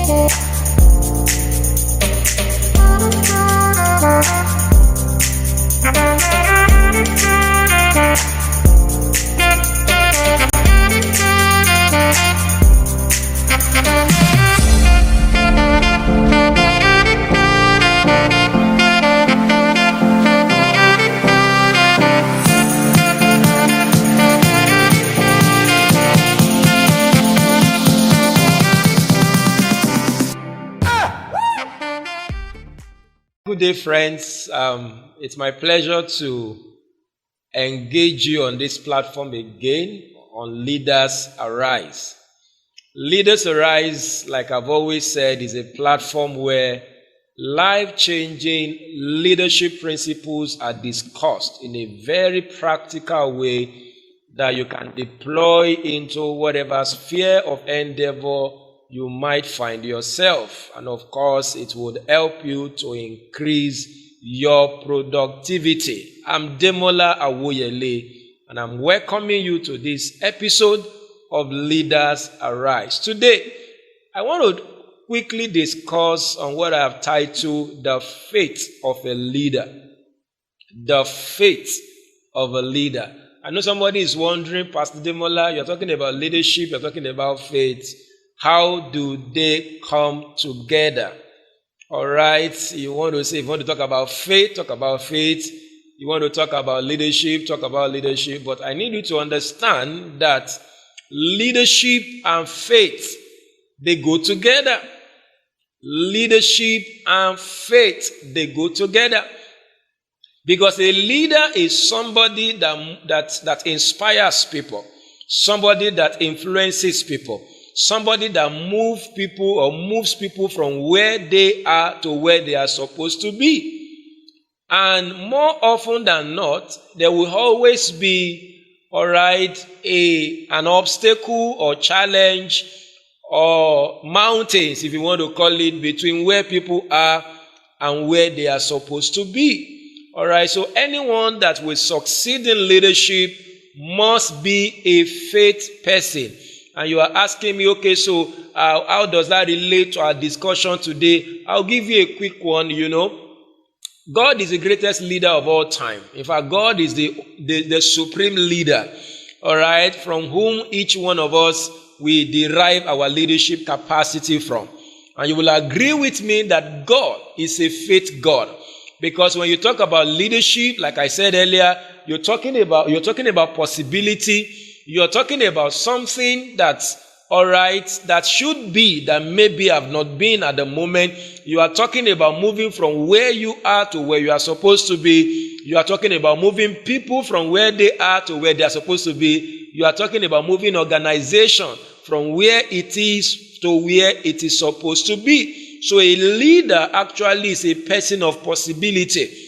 Good day, friends. It's my pleasure to engage you on this platform again on Leaders Arise. Leaders Arise, like I've always said, is a platform where life-changing leadership principles are discussed in a very practical way that you can deploy into whatever sphere of endeavor you might find yourself. And of course, it would help you to increase your productivity. I'm Demola Awoyele, and I'm welcoming you to this episode of Leaders Arise. Today, I want to quickly discuss on what I have titled The Fate of a Leader. The Fate of a Leader. I know somebody is wondering, Pastor Demola, you're talking about leadership, you're talking about faith. How do they come together? All right. If you want to talk about faith, talk about faith. You want to talk about leadership, talk about leadership. But I need you to understand that leadership and faith, they go together. Leadership and faith, they go together. Because a leader is somebody that inspires people, somebody that influences people. Somebody that moves people from where they are to where they are supposed to be. And more often than not, there will always be, an obstacle or challenge or mountains, if you want to call it, between where people are and where they are supposed to be. All right, so anyone that will succeed in leadership must be a faith person. And you are asking me, okay, so how does that relate to our discussion today? I'll give you a quick one, God is the greatest leader of all time. In fact, God is the supreme leader, all right, from whom each one of us, we derive our leadership capacity from. And you will agree with me that God is a faith God. Because when you talk about leadership, like I said earlier, you're talking about possibility. You're talking about something that's that should be, that maybe have not been at the moment. You are talking about moving from where you are to where you are supposed to be. You are talking about moving people from where they are to where they are supposed to be. You are talking about moving organization from where it is to where it is supposed to be. So a leader actually is a person of possibility.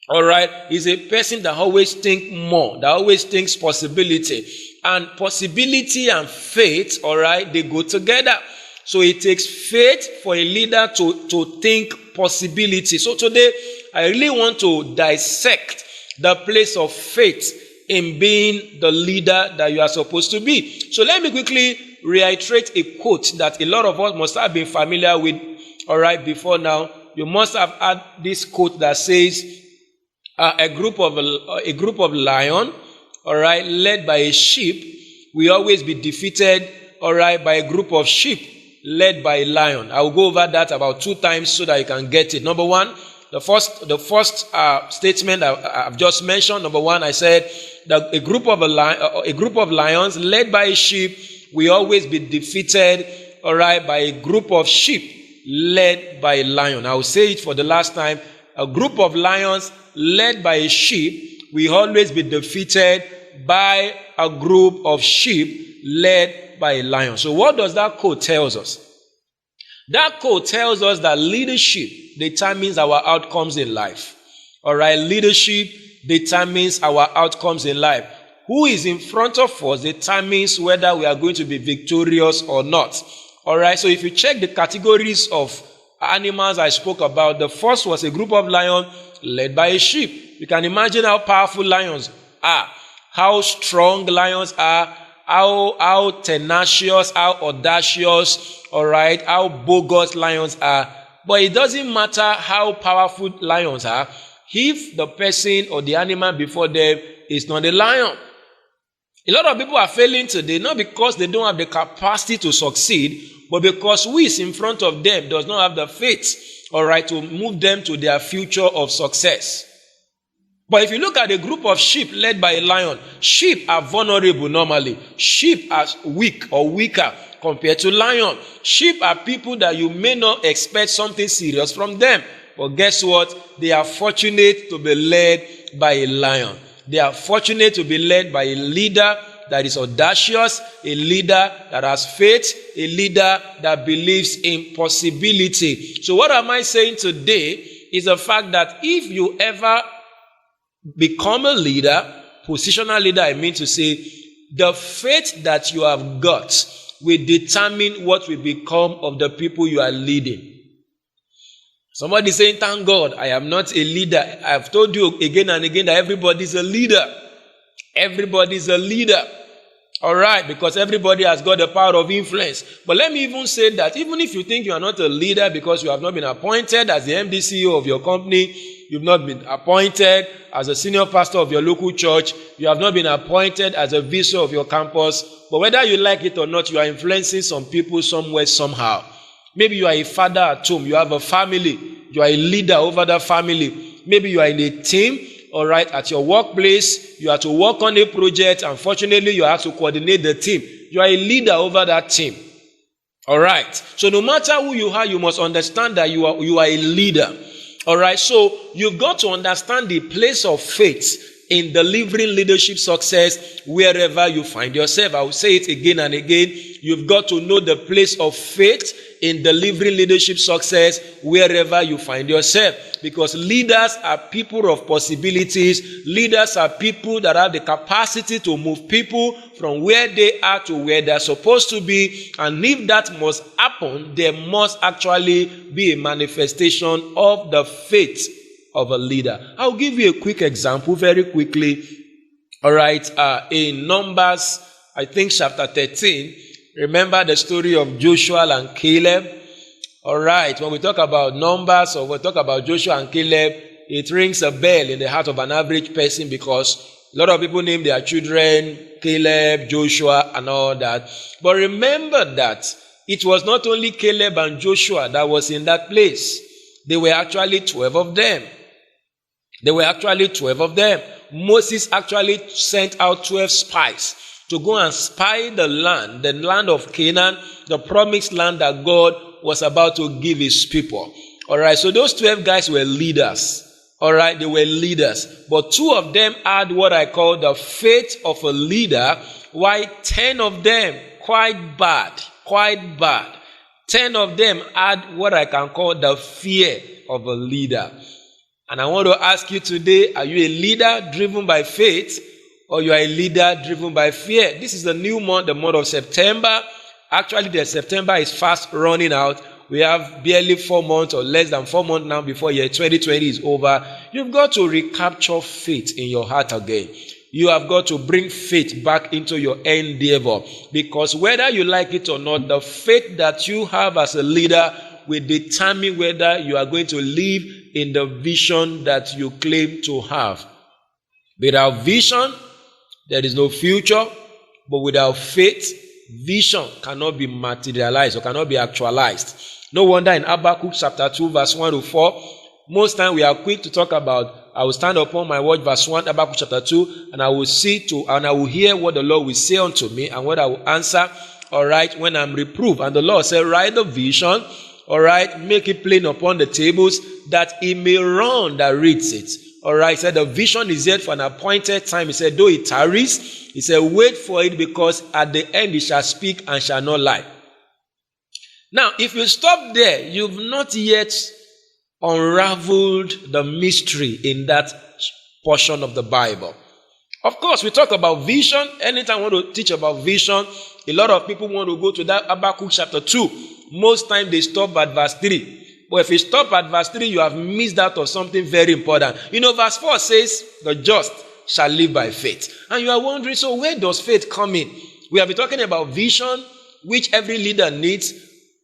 All right, is a person that always thinks more, that always thinks possibility. And possibility and faith, all right, they go together. So it takes faith for a leader to think possibility. So today, I really want to dissect the place of faith in being the leader that you are supposed to be. So let me quickly reiterate a quote that a lot of us must have been familiar with, all right, before now. You must have had this quote that says, a group of lion, all right, led by a sheep, will always be defeated, all right, by a group of sheep led by a lion. I will go over that about 2 times so that you can get it. Number one, the first statement I've just mentioned. Number one, I said that a group of lions led by a sheep will always be defeated, all right, by a group of sheep led by a lion. I will say it for the last time. A group of lions led by a sheep will always be defeated by a group of sheep led by a lion. So what does that quote tell us? That quote tells us that leadership determines our outcomes in life. All right, leadership determines our outcomes in life. Who is in front of us determines whether we are going to be victorious or not. All right, so if you check the categories of animals I spoke about, the first was a group of lions led by a sheep. You can imagine how powerful lions are, how strong lions are, how tenacious, how audacious, all right, how bogus lions are. But it doesn't matter how powerful lions are if the person or the animal before them is not a lion. A lot of people are failing today, not because they don't have the capacity to succeed, but because who is in front of them does not have the faith, all right, to move them to their future of success. But if you look at a group of sheep led by a lion, sheep are vulnerable normally. Sheep are weak or weaker compared to lion. Sheep are people that you may not expect something serious from them. But guess what? They are fortunate to be led by a lion. They are fortunate to be led by a leader that is audacious, a leader that has faith, a leader that believes in possibility. So what am I saying today is the fact that if you ever become a leader, positional leader, I mean to say, the faith that you have got will determine what will become of the people you are leading. Somebody saying, thank God, I am not a leader. I've told you again and again that everybody is a leader. Everybody is a leader. All right, because everybody has got the power of influence. But let me even say that even if you think you are not a leader because you have not been appointed as the MD CEO of your company, you've not been appointed as a senior pastor of your local church, you have not been appointed as a vicar of your campus, but whether you like it or not, you are influencing some people somewhere, somehow. Maybe you are a father at home, you have a family, you are a leader over that family. Maybe you are in a team, all right, at your workplace, you have to work on a project, and fortunately you have to coordinate the team. You are a leader over that team. All right. So no matter who you are, you must understand that you are a leader. All right. So you've got to understand the place of faith in delivering leadership success wherever you find yourself. I will say it again and again. You've got to know the place of faith in delivering leadership success wherever you find yourself. Because leaders are people of possibilities. Leaders are people that have the capacity to move people from where they are to where they're supposed to be. And if that must happen, there must actually be a manifestation of the faith of a leader. I'll give you a quick example very quickly. All right. In Numbers, I think chapter 13, remember the story of Joshua and Caleb. All right. When we talk about Numbers or we talk about Joshua and Caleb, it rings a bell in the heart of an average person because a lot of people name their children Caleb, Joshua, and all that. But remember that it was not only Caleb and Joshua that was in that place. There were actually 12 of them. There were actually 12 of them. Moses actually sent out 12 spies to go and spy the land of Canaan, the promised land that God was about to give his people. All right, so those 12 guys were leaders. All right, they were leaders. But 2 of them had what I call the faith of a leader, while 10 of them, quite bad. 10 of them had what I can call the fear of a leader. And I want to ask you today, are you a leader driven by faith, or you are a leader driven by fear? This is the new month, the month of September. Actually, the September is fast running out. We have barely 4 months or less than 4 months now before year 2020 is over. You've got to recapture faith in your heart again. You have got to bring faith back into your endeavor, because whether you like it or not, the faith that you have as a leader will determine whether you are going to live in the vision that you claim to have. Without vision, there is no future, but without faith, vision cannot be materialized or cannot be actualized. No wonder in Habakkuk chapter 2 verse 1 to 4, most time we are quick to talk about, I will stand upon my word, verse 1, Habakkuk chapter 2, and I will and I will hear what the Lord will say unto me, and what I will answer, all right, when I'm reproved. And the Lord said, write the vision, all right, make it plain upon the tables, that he may run that reads it. All right, he said the vision is yet for an appointed time. He said, though it tarries, he said, wait for it, because at the end it shall speak and shall not lie. Now, if you stop there, you've not yet unraveled the mystery in that portion of the Bible. Of course, we talk about vision. Anytime we want to teach about vision, a lot of people want to go to that Habakkuk chapter 2. Most times they stop at verse 3. But if you stop at verse 3, you have missed out on something very important. You know, verse 4 says, the just shall live by faith. And you are wondering, so where does faith come in? We have been talking about vision, which every leader needs.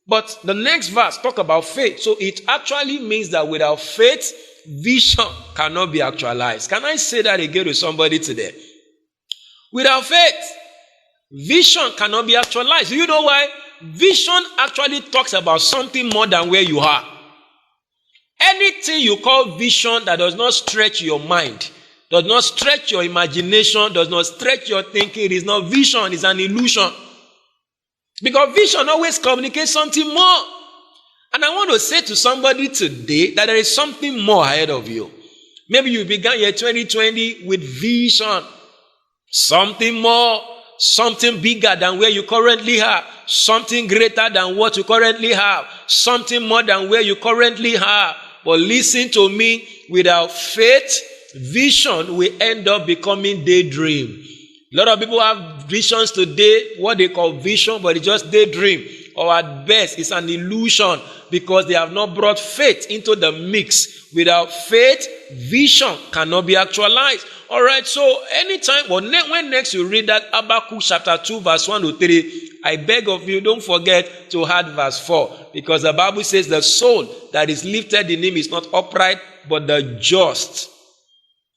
But the next verse talk about faith. So it actually means that without faith, vision cannot be actualized. Can I say that again to somebody today? Without faith, vision cannot be actualized. Do you know why? Vision actually talks about something more than where you are. Anything you call vision that does not stretch your mind, does not stretch your imagination, does not stretch your thinking, it is not vision, it's an illusion. Because vision always communicates something more. And I want to say to somebody today that there is something more ahead of you. Maybe you began your 2020 with vision. Something more, something bigger than where you currently are. Something greater than what you currently have. Something more than where you currently are. But listen to me, without faith, vision will end up becoming daydream. A lot of people have visions today, what they call vision, but it's just daydream. Or at best, it's an illusion because they have not brought faith into the mix. Without faith, vision cannot be actualized. All right, so anytime, when next you read that Habakkuk chapter 2, verse 1 to 3, I beg of you, don't forget to add verse 4. Because the Bible says the soul that is lifted in him is not upright, but the just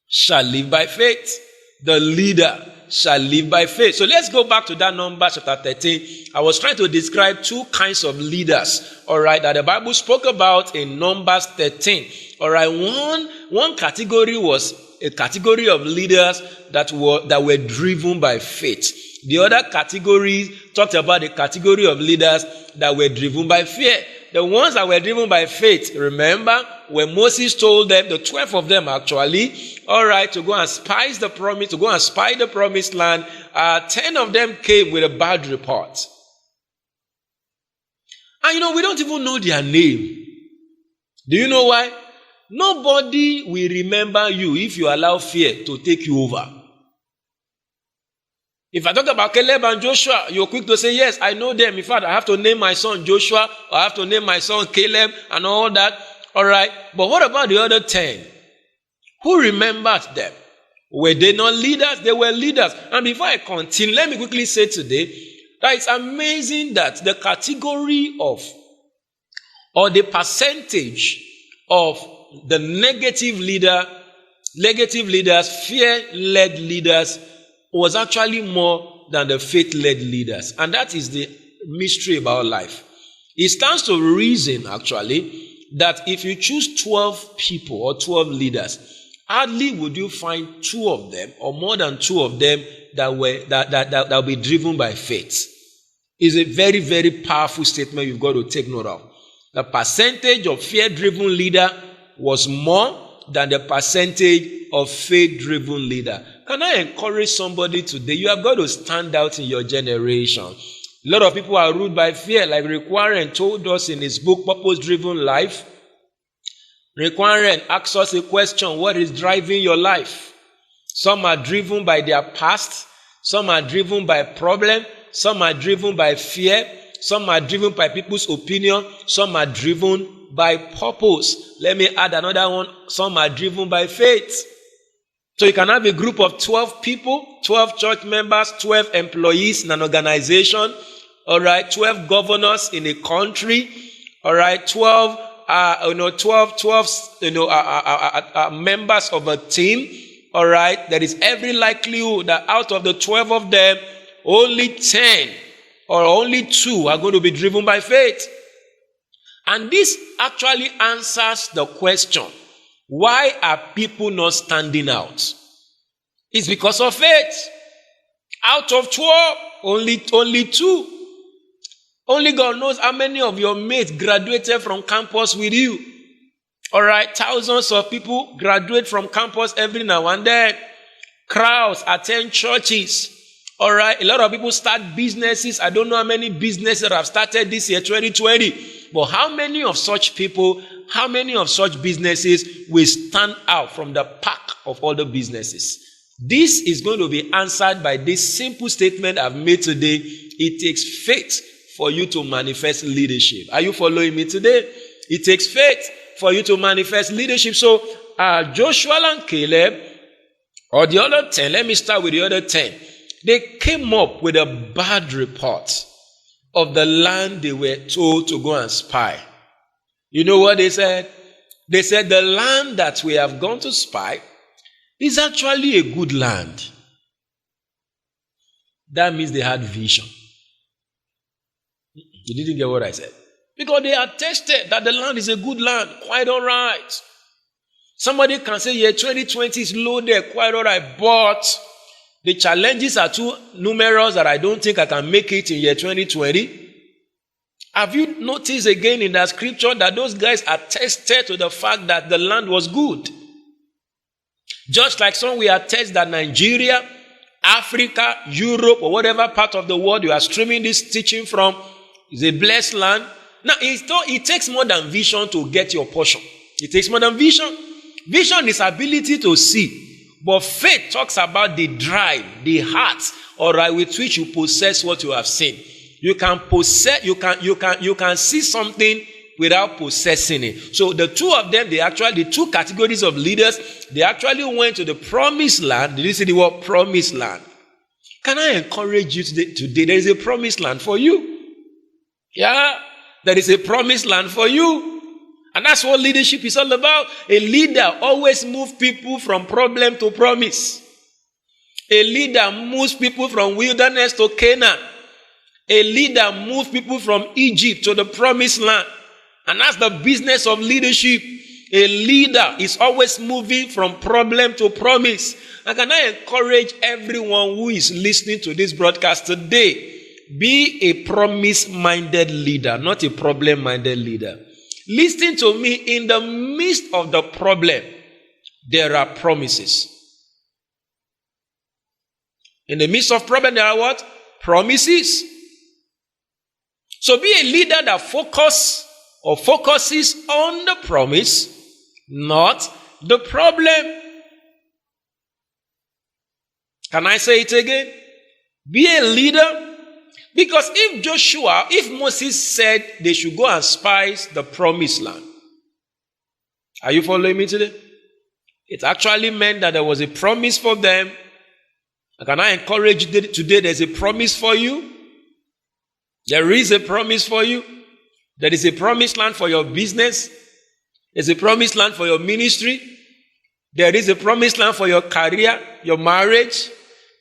shall live by faith. The leader shall live by faith. So let's go back to that Numbers chapter 13. I was trying to describe two kinds of leaders, all right, that the Bible spoke about in Numbers 13. All right, one category was a category of leaders that were driven by faith. The other category talked about the category of leaders that were driven by fear. The ones that were driven by faith, remember, when Moses told them, the 12 of them actually, all right, to go and spy the promised land, 10 of them came with a bad report. And we don't even know their name. Do you know why? Nobody will remember you if you allow fear to take you over. If I talk about Caleb and Joshua, you're quick to say, yes, I know them. In fact, I have to name my son Joshua, or I have to name my son Caleb, and all that. All right. But what about the other 10? Who remembers them? Were they not leaders? They were leaders. And before I continue, let me quickly say today that it's amazing that the category of, or the percentage of the negative leaders, fear-led leaders, was actually more than the faith-led leaders. And that is the mystery about life. It stands to reason, actually, that if you choose 12 people or 12 leaders, hardly would you find 2 of them or more than 2 of them that will be driven by faith. It's a very, very powerful statement you've got to take note of. The percentage of fear-driven leader was more than the percentage of faith-driven leader. Can I encourage somebody today? You have got to stand out in your generation. A lot of people are ruled by fear, like Rick Warren told us in his book, Purpose-Driven Life. Rick Warren asks us a question: what is driving your life? Some are driven by their past. Some are driven by problem. Some are driven by fear. Some are driven by people's opinion. Some are driven by purpose. Let me add another one. Some are driven by faith. So you can have a group of 12 people, 12 church members, 12 employees in an organization, all right, 12 governors in a country, all right, 12 members of a team, all right. There is every likelihood that out of the 12 of them, only 10 or only 2 are going to be driven by faith. And this actually answers the question, why are people not standing out? It's because of faith. Out of 12, only 2. Only God knows how many of your mates graduated from campus with you. All right, thousands of people graduate from campus every now and then. Crowds attend churches. All right, a lot of people start businesses. I don't know how many businesses have started this year, 2020. But how many of such people, how many of such businesses will stand out from the pack of other businesses? This is going to be answered by this simple statement I've made today. It takes faith for you to manifest leadership. Are you following me today? It takes faith for you to manifest leadership. So Joshua and Caleb, or the other 10, let me start with the other 10. They came up with a bad report of the land they were told to go and spy. You know what they said? They said the land that we have gone to spy is actually a good land. That means they had vision. You didn't get what I said. Because they attested that the land is a good land, quite all right. Somebody can say, yeah, 2020 is low there, quite all right, but the challenges are too numerous that I don't think I can make it in year 2020. Have you noticed again in that scripture that those guys attested to the fact that the land was good? Just like some we attest that Nigeria, Africa, Europe, or whatever part of the world you are streaming this teaching from is a blessed land. Now, it takes more than vision to get your portion. It takes more than vision. Vision is ability to see. But faith talks about the drive, the heart, all right, with which you possess what you have seen. You can possess, you can see something without possessing it. So the two of them, the two categories of leaders, they actually went to the promised land. Did you see the word promised land? Can I encourage you today? There is a promised land for you. Yeah, there is a promised land for you. And that's what leadership is all about. A leader always moves people from problem to promise. A leader moves people from wilderness to Canaan. A leader moves people from Egypt to the promised land. And that's the business of leadership. A leader is always moving from problem to promise. And can I encourage everyone who is listening to this broadcast today, be a promise-minded leader, not a problem-minded leader. Listen to me, in the midst of the problem, there are promises. In the midst of problem, there are what? Promises. So be a leader that focuses on the promise, not the problem. Can I say it again? Be a leader. Because if Moses said they should go and spy the promised land, are you following me today? It actually meant that there was a promise for them. And can I encourage you today, there's a promise for you? There is a promise for you. There is a promised land for your business. There's a promised land for your ministry. There is a promised land for your career, your marriage.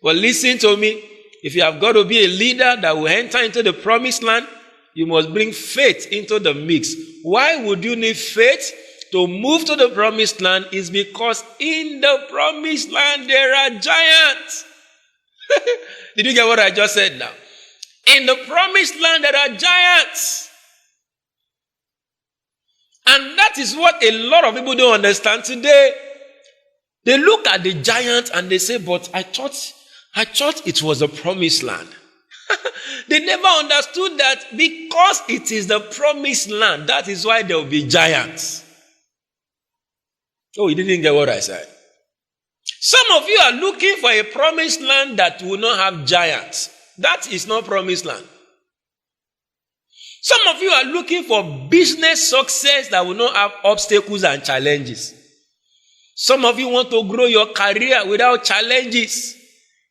Well, listen to me. If you have got to be a leader that will enter into the promised land, you must bring faith into the mix. Why would you need faith to move to the promised land? Is because in the promised land there are giants. Did you get what I just said now? In the promised land there are giants. And that is what a lot of people don't understand today. They look at the giants and they say, but I thought it was a promised land. They never understood that because it is the promised land, that is why there will be giants. Oh, you didn't get what I said. Some of you are looking for a promised land that will not have giants. That is not promised land. Some of you are looking for business success that will not have obstacles and challenges. Some of you want to grow your career without challenges.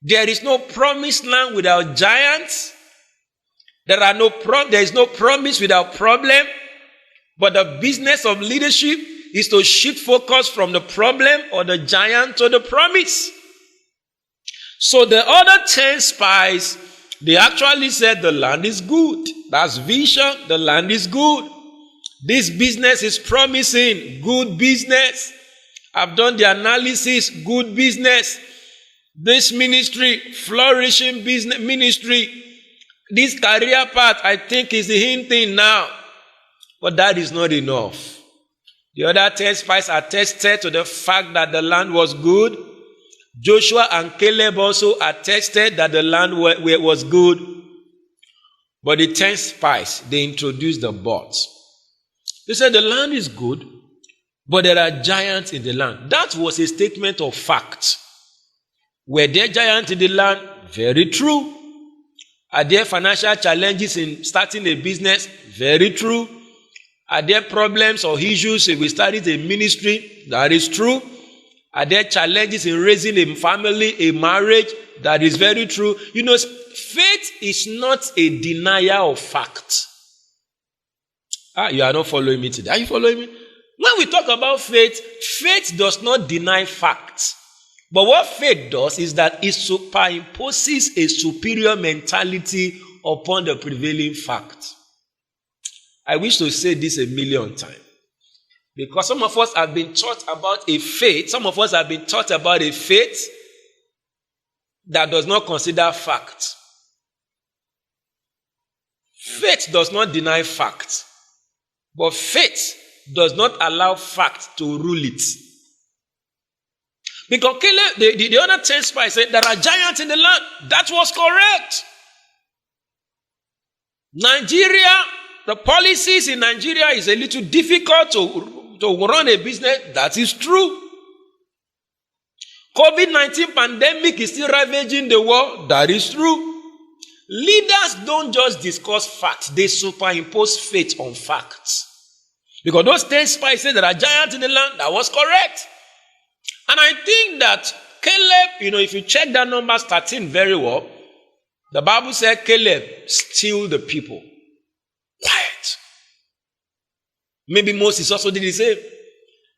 There is no promised land without giants. There is no promise without problem. But the business of leadership is to shift focus from the problem or the giant to the promise. So the other 10 spies, they actually said the land is good. That's vision. The land is good. This business is promising. Good business. I've done the analysis. Good business. This ministry, flourishing business ministry, this career path, I think is the hinting now. But that is not enough. The other 10 spies attested to the fact that the land was good. Joshua and Caleb also attested that the land was good. But the 10 spies, they introduced the buts. They said the land is good, but there are giants in the land. That was a statement of fact. Were there giants in the land? Very true. Are there financial challenges in starting a business? Very true. Are there problems or issues if we started a ministry? That is true. Are there challenges in raising a family, a marriage? That is very true. You know, faith is not a denier of fact. You are not following me today. Are you following me? When we talk about faith, faith does not deny facts. But what faith does is that it superimposes a superior mentality upon the prevailing fact. I wish to say this a million times. Because some of us have been taught about a faith, that does not consider fact. Faith does not deny fact. But faith does not allow fact to rule it. Because Caleb, the other 10 spies said, there are giants in the land. That was correct. Nigeria, the policies in Nigeria is a little difficult to run a business. That is true. COVID-19 pandemic is still ravaging the world. That is true. Leaders don't just discuss facts. They superimpose faith on facts. Because those 10 spies said there are giants in the land. That was correct. And I think that Caleb, if you check that Numbers 13 very well, the Bible said Caleb stilled the people. Quiet. Maybe Moses also did the same.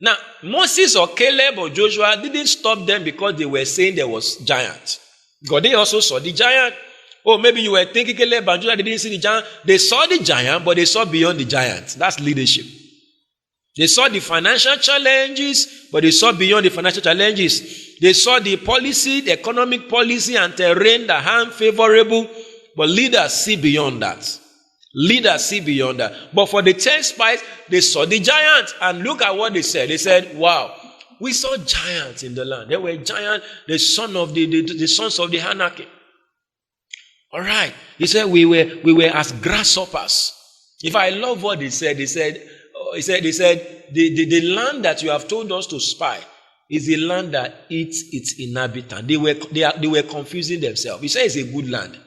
Now, Moses or Caleb or Joshua didn't stop them because they were saying there was giant. Because they also saw the giant. Oh, maybe you were thinking Caleb and Joshua didn't see the giant. They saw the giant, but they saw beyond the giant. That's leadership. They saw the financial challenges, but they saw beyond the financial challenges. They saw the policy, the economic policy and terrain that are unfavorable, but leaders see beyond that. Leaders see beyond that. But for the 10 spies, they saw the giant, and look at what they said. They said, wow, we saw giants in the land. There were giants, the sons of the Anakim. All right. He said, we were as grasshoppers. If I love what they said, the land that you have told us to spy is a land that eats its inhabitants. They were confusing themselves. He said it's a good land.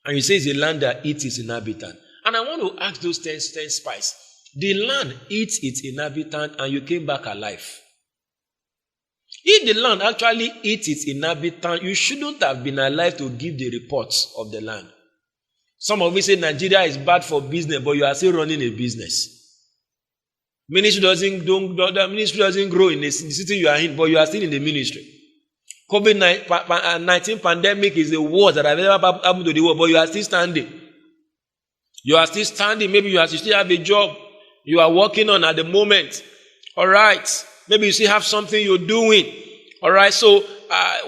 And he says it's a land that eats its inhabitants. And I want to ask those 10 spies, the land eats its inhabitants and you came back alive. If the land actually eats its inhabitants, you shouldn't have been alive to give the reports of the land. Some of you say Nigeria is bad for business, but you are still running a business. Ministry doesn't grow in the city you are in, but you are still in the ministry. COVID-19 pandemic is the worst that have ever happened to the world, but you are still standing. You are still standing. Maybe you still have a job you are working on at the moment. All right. Maybe you still have something you're doing. All right. So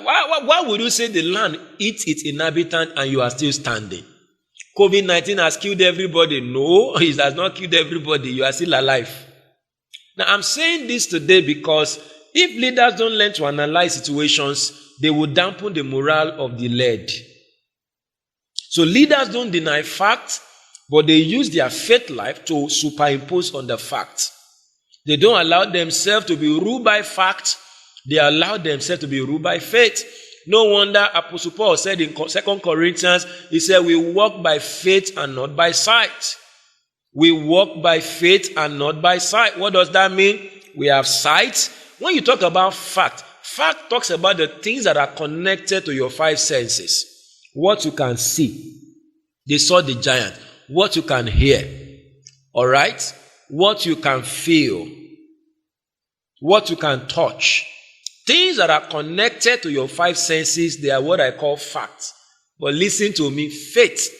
why would you say the land eats its inhabitant and you are still standing? COVID-19 has killed everybody. No, it has not killed everybody. You are still alive. Now, I'm saying this today because if leaders don't learn to analyze situations, they will dampen the morale of the led. So leaders don't deny facts, but they use their faith life to superimpose on the facts. They don't allow themselves to be ruled by facts. They allow themselves to be ruled by faith. No wonder Apostle Paul said in 2 Corinthians, he said, we walk by faith and not by sight. We walk by faith and not by sight. What does that mean? We have sight. When you talk about fact talks about the things that are connected to your 5 senses. What you can see. They saw the giant. What you can hear. All right? What you can feel. What you can touch. Things that are connected to your 5 senses, they are what I call facts. But listen to me, faith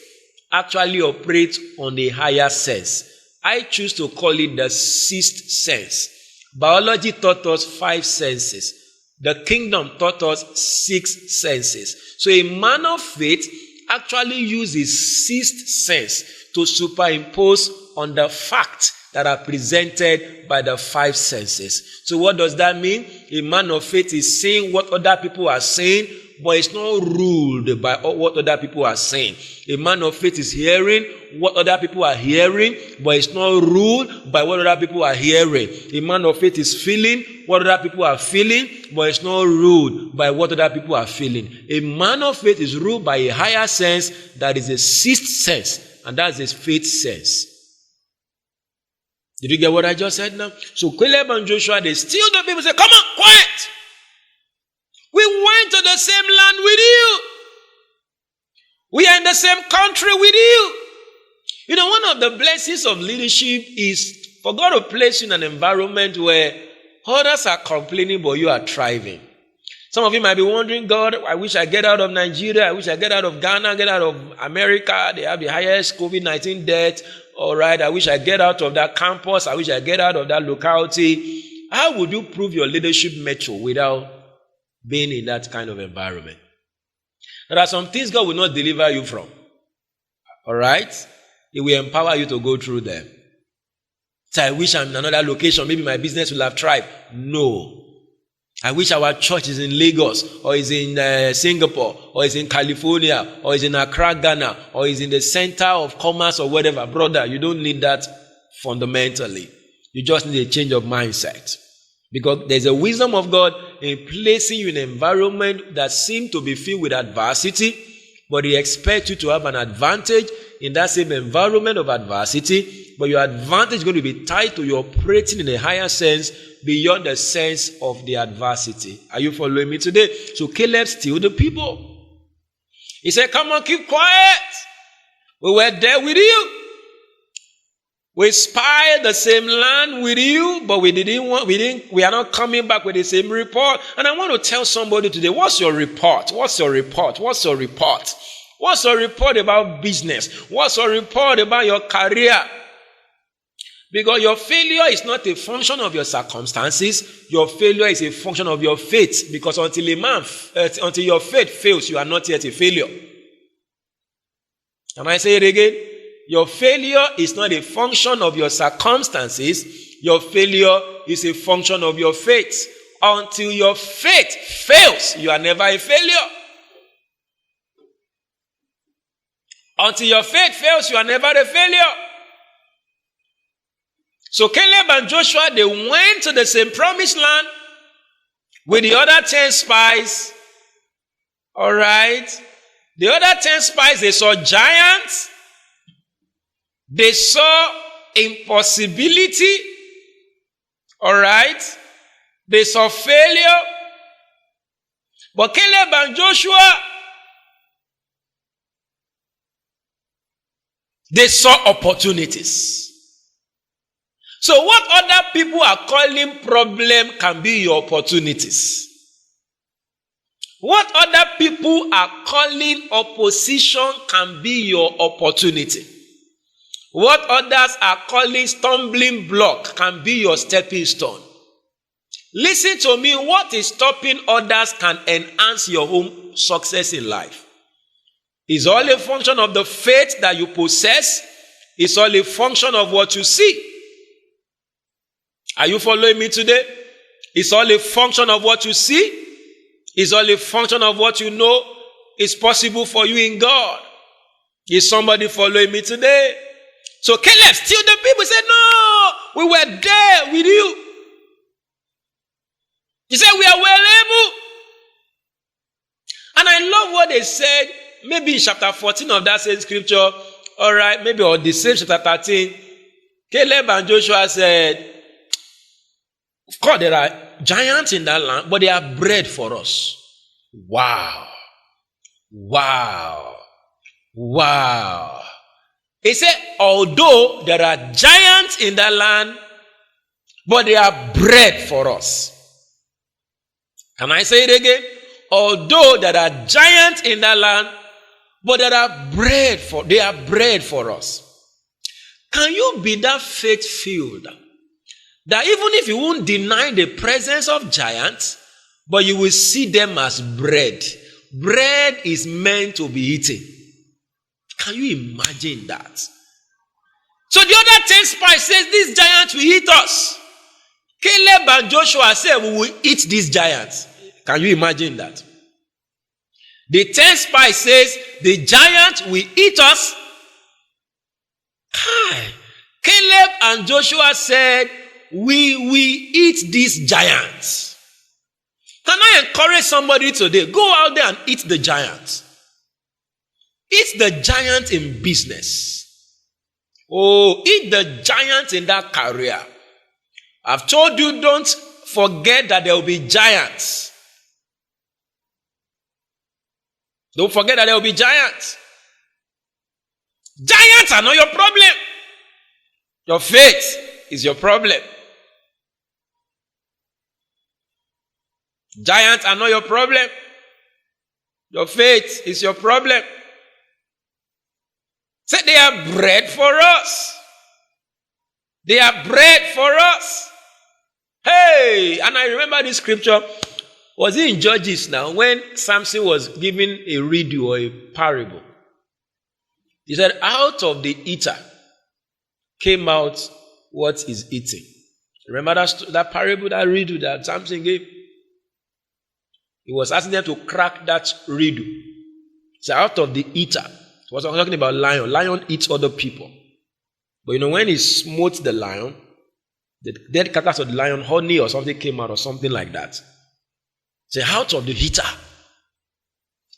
actually operates on a higher sense. I choose to call it the 6th sense. Biology taught us 5 senses. The kingdom taught us 6 senses. So a man of faith actually uses 6th sense to superimpose on the facts that are presented by the 5 senses. So what does that mean? A man of faith is saying what other people are saying, but it's not ruled by what other people are saying. A man of faith is hearing what other people are hearing, but it's not ruled by what other people are hearing. A man of faith is feeling what other people are feeling, but it's not ruled by what other people are feeling. A man of faith is ruled by a higher sense that is a 6th sense, and that's his faith sense. Did you get what I just said now? So Caleb and Joshua, they still the people say, come on, quiet. We went to the same land with you. We are in the same country with you. You know, one of the blessings of leadership is for God to place you in an environment where others are complaining, but you are thriving. Some of you might be wondering, God, I wish I get out of Nigeria. I wish I get out of Ghana, get out of America. They have the highest COVID-19 death. All right, I wish I get out of that campus. I wish I get out of that locality. How would you prove your leadership mettle without being in that kind of environment? There are some things God will not deliver you from. All right? He will empower you to go through them. So I wish I'm in another location. Maybe my business will have thrived. No. I wish our church is in Lagos, or is in Singapore, or is in California, or is in Accra, Ghana, or is in the center of commerce or whatever. Brother, you don't need that fundamentally. You just need a change of mindset. Because there's a wisdom of God in placing you in an environment that seems to be filled with adversity, but He expects you to have an advantage in that same environment of adversity, but your advantage is going to be tied to your operating in a higher sense beyond the sense of the adversity. Are you following me today? So Caleb stilled the people. He said, come on, keep quiet. We were there with you. We spied the same land with you, but we are not coming back with the same report. And I want to tell somebody today, what's your report? What's your report? What's your report? What's your report about business? What's your report about your career? Because your failure is not a function of your circumstances. Your failure is a function of your faith. Because until your faith fails, you are not yet a failure. Can I say it again? Your failure is not a function of your circumstances. Your failure is a function of your faith. Until your faith fails, you are never a failure. Until your faith fails, you are never a failure. So Caleb and Joshua, they went to the same promised land with the other 10 spies. All right. The other 10 spies, they saw giants. They saw impossibility. All right. They saw failure. But Caleb and Joshua, they saw opportunities. So what other people are calling problem can be your opportunities. What other people are calling opposition can be your opportunity. What others are calling stumbling block can be your stepping stone. Listen to me, what is stopping others can enhance your own success in life. It's all a function of the faith that you possess. It's all a function of what you see. Are you following me today? It's all a function of what you see. It's all a function of what you know is possible for you in God. Is somebody following me today? So Caleb still the people said, no, we were there with you. He said, we are well able. And I love what they said, maybe in chapter 14 of that same scripture, all right, maybe or the same chapter 13, Caleb and Joshua said, of course, there are giants in that land, but they are bread for us. Wow. Wow. Wow. He said, although there are giants in that land, but they are bread for us. Can I say it again? Although there are giants in that land, but they are bread for us. Can you be that faith-filled? That even if you won't deny the presence of giants, but you will see them as bread. Bread is meant to be eaten. Can you imagine that? So the other 10 spies says, these giants will eat us. Caleb and Joshua said, we will eat these giants. Can you imagine that? The 10 spies says, the giant will eat us. Caleb and Joshua said, we will eat these giants. Can I encourage somebody today? Go out there and eat the giants. Eat the giant in business. Oh, eat the giant in that career. I've told you, don't forget that there will be giants. Don't forget that there will be giants. Giants are not your problem. Your faith is your problem. Giants are not your problem. Your faith is your problem. Say, they are bread for us. They are bread for us. Hey, and I remember this scripture. Was it in Judges now when Samson was given a riddle or a parable? He said, out of the eater came out what is eating. Remember that parable, that riddle that Samson gave? He was asking them to crack that riddle. So out of the eater, he was talking about lion. Lion eats other people. But when he smote the lion, the dead carcass of the lion, honey or something came out or something like that. So out of the eater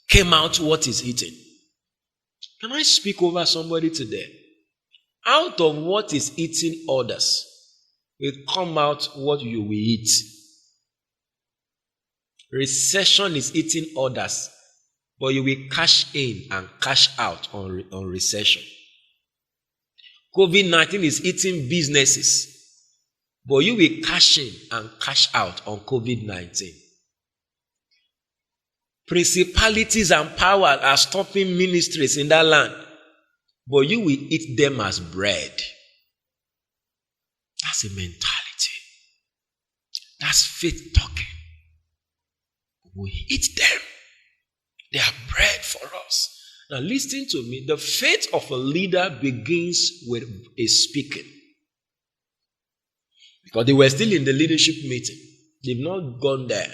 came out what is eaten. Can I speak over somebody today? Out of what is eating others will come out what you will eat. Recession is eating others, but you will cash in and cash out on recession. COVID-19 is eating businesses, but you will cash in and cash out on COVID-19. Principalities and powers are stopping ministries in that land, but you will eat them as bread. That's a mentality. That's faith talking. We eat them. They are bread for us. Now listen to me. The faith of a leader begins with a speaking. Because they were still in the leadership meeting. They've not gone there.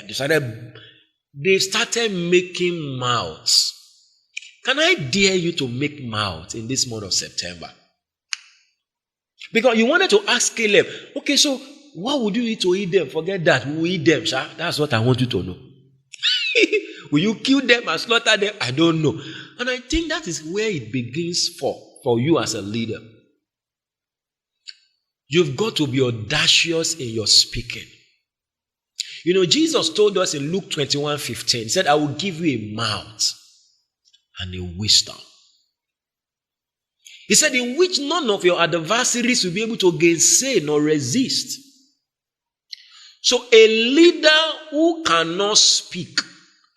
They started making mouths. Can I dare you to make mouths in this month of September? Because you wanted to ask Caleb, okay, so what would you eat to eat them? Forget that. We'll eat them, sir. That's what I want you to know. Will you kill them and slaughter them? I don't know. And I think that is where it begins for you as a leader. You've got to be audacious in your speaking. Jesus told us in Luke 21:15, he said, I will give you a mouth and a wisdom. He said, in which none of your adversaries will be able to gainsay nor resist. So a leader who cannot speak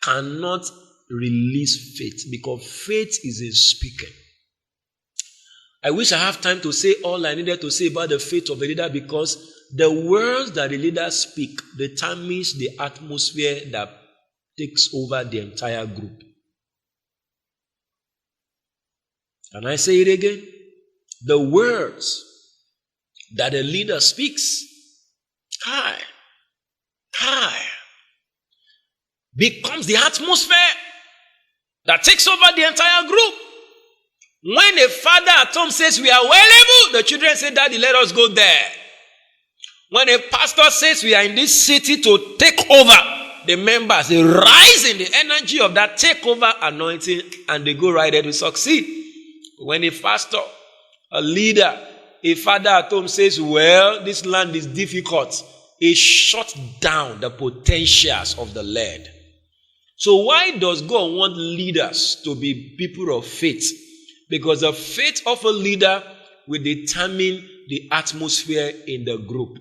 cannot release faith, because faith is in speaking. I wish I have time to say all I needed to say about the faith of a leader, because the words that the leader speak determines the atmosphere that takes over the entire group. Can I say it again? The words that a leader speaks, becomes the atmosphere that takes over the entire group. When a father at home says we are well able, the children say, Daddy, let us go there. When a pastor says we are in this city to take over, the members, they rise in the energy of that takeover anointing and they go right there to succeed. When a pastor, a leader, a father at home says, well, this land is difficult, it shuts down the potentials of the land. So why does God want leaders to be people of faith? Because the faith of a leader will determine the atmosphere in the group.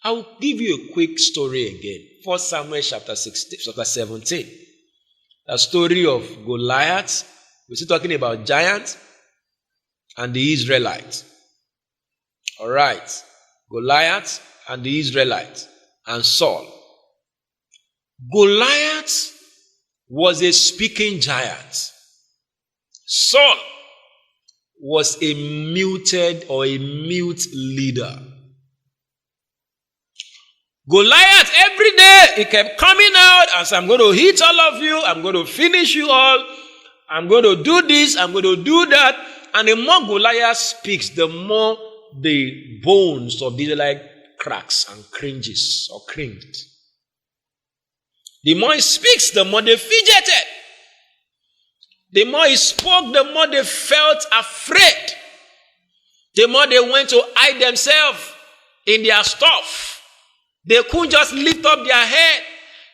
I will give you a quick story again. 1 Samuel chapter 17. The story of Goliath. We're still talking about giants and the Israelites. All right. Goliath and the Israelites and Saul. Goliath was a speaking giant. Saul was a muted or a mute leader. Goliath, every day, he kept coming out and said, I'm going to hit all of you. I'm going to finish you all. I'm going to do this. I'm going to do that. And the more Goliath speaks, the more the bones of the Israelite cracks and cringes or cringed. The more he speaks, the more they fidgeted. The more he spoke, the more they felt afraid. The more they went to hide themselves in their stuff. They couldn't just lift up their head.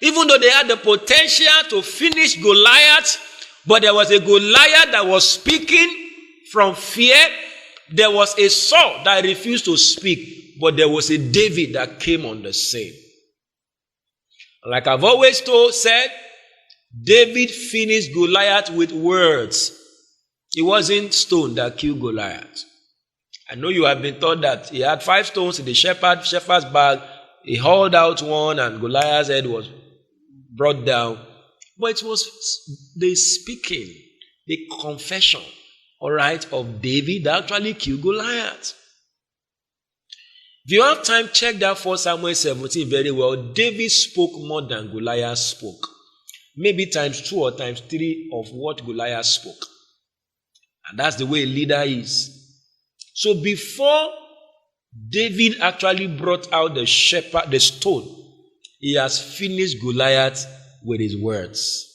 Even though they had the potential to finish Goliath, but there was a Goliath that was speaking from fear. There was a Saul that refused to speak, but there was a David that came on the scene. Like I've always said, David finished Goliath with words. It wasn't stone that killed Goliath. I know you have been taught that he had 5 stones in the shepherd's bag. He hauled out one and Goliath's head was brought down. But it was the speaking, the confession, all right, of David that actually killed Goliath. If you have time, check that 1 Samuel 17 very well. David spoke more than Goliath spoke. Maybe times 2 or times 3 of what Goliath spoke. And that's the way a leader is. So before David actually brought out the stone, he has finished Goliath with his words.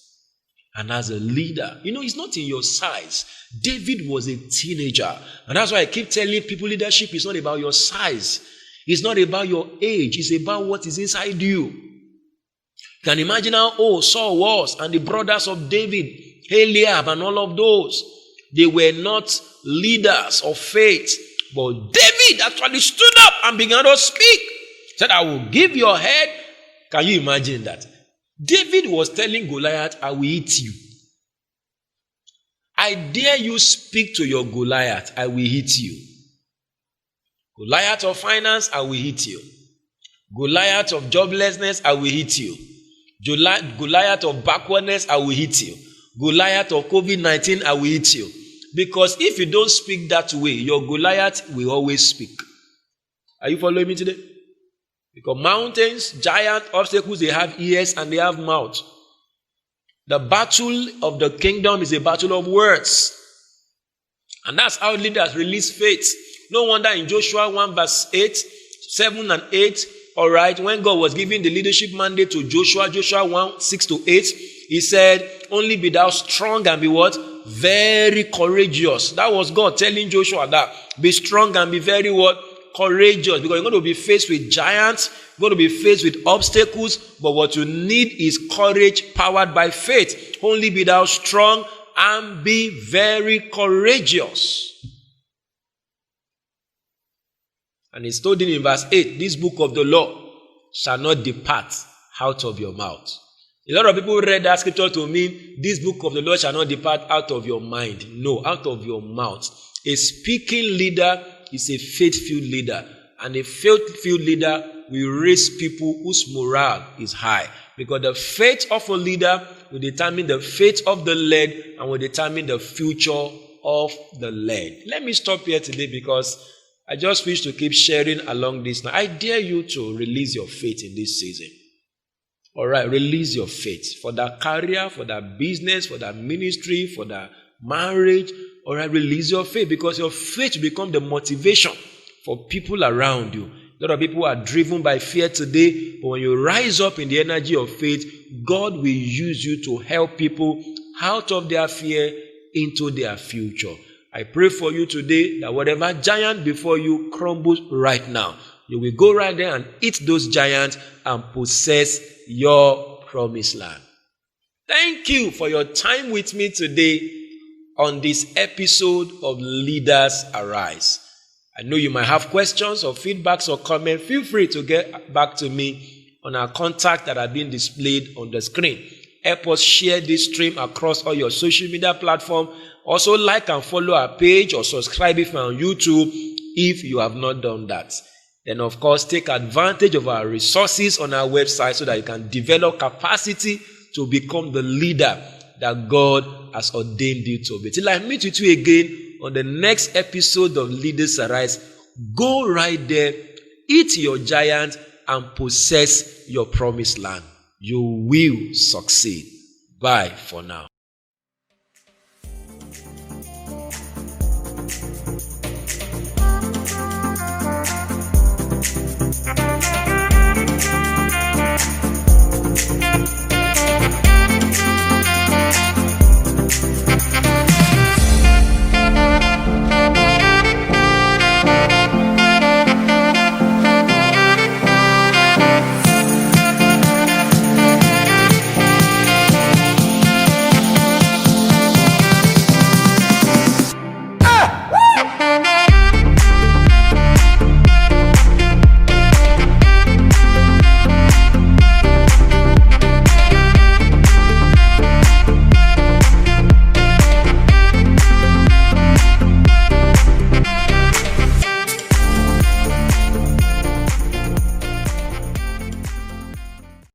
And as a leader, it's not in your size. David was a teenager. And that's why I keep telling people leadership is not about your size. It's not about your age. It's about what is inside you. You can imagine how old Saul was and the brothers of David, Eliab and all of those. They were not leaders of faith. But David actually stood up and began to speak. Said, I will give your head. Can you imagine that? David was telling Goliath, I will eat you. I dare you speak to your Goliath, I will hit you. Goliath of finance, I will hit you. Goliath of joblessness, I will hit you. Goliath of backwardness, I will hit you. Goliath of COVID-19, I will hit you. Because if you don't speak that way, your Goliath will always speak. Are you following me today? Because mountains, giant obstacles, they have ears and they have mouth. The battle of the kingdom is a battle of words. And that's how leaders release faith. No wonder in Joshua 1 verse 8, 7 and 8, all right, when God was giving the leadership mandate to Joshua 1, 6 to 8, he said, only be thou strong and be what? Very courageous. That was God telling Joshua that. Be strong and be very what? Courageous. Because you're going to be faced with giants, you're going to be faced with obstacles, but what you need is courage powered by faith. Only be thou strong and be very courageous. And it's told in verse 8, this book of the law shall not depart out of your mouth. A lot of people read that scripture to mean this book of the law shall not depart out of your mind. No, out of your mouth. A speaking leader is a faith-filled leader. And a faith-filled leader will raise people whose morale is high. Because the faith of a leader will determine the fate of the led and will determine the future of the led. Let me stop here today because I just wish to keep sharing along this. Now, I dare you to release your faith in this season. All right, release your faith for that career, for that business, for that ministry, for that marriage. All right, release your faith because your faith will become the motivation for people around you. A lot of people are driven by fear today, but when you rise up in the energy of faith, God will use you to help people out of their fear into their future. I pray for you today that whatever giant before you crumbles right now, you will go right there and eat those giants and possess your promised land. Thank you for your time with me today on this episode of Leaders Arise. I know you might have questions or feedbacks or comments. Feel free to get back to me on our contact that are being displayed on the screen. Help us share this stream across all your social media platforms. Also like and follow our page or subscribe if you're on YouTube if you have not done that. Then of course take advantage of our resources on our website so that you can develop capacity to become the leader that God has ordained you to be. Till I meet with you again on the next episode of Leaders Arise, go right there, eat your giant and possess your promised land. You will succeed. Bye for now.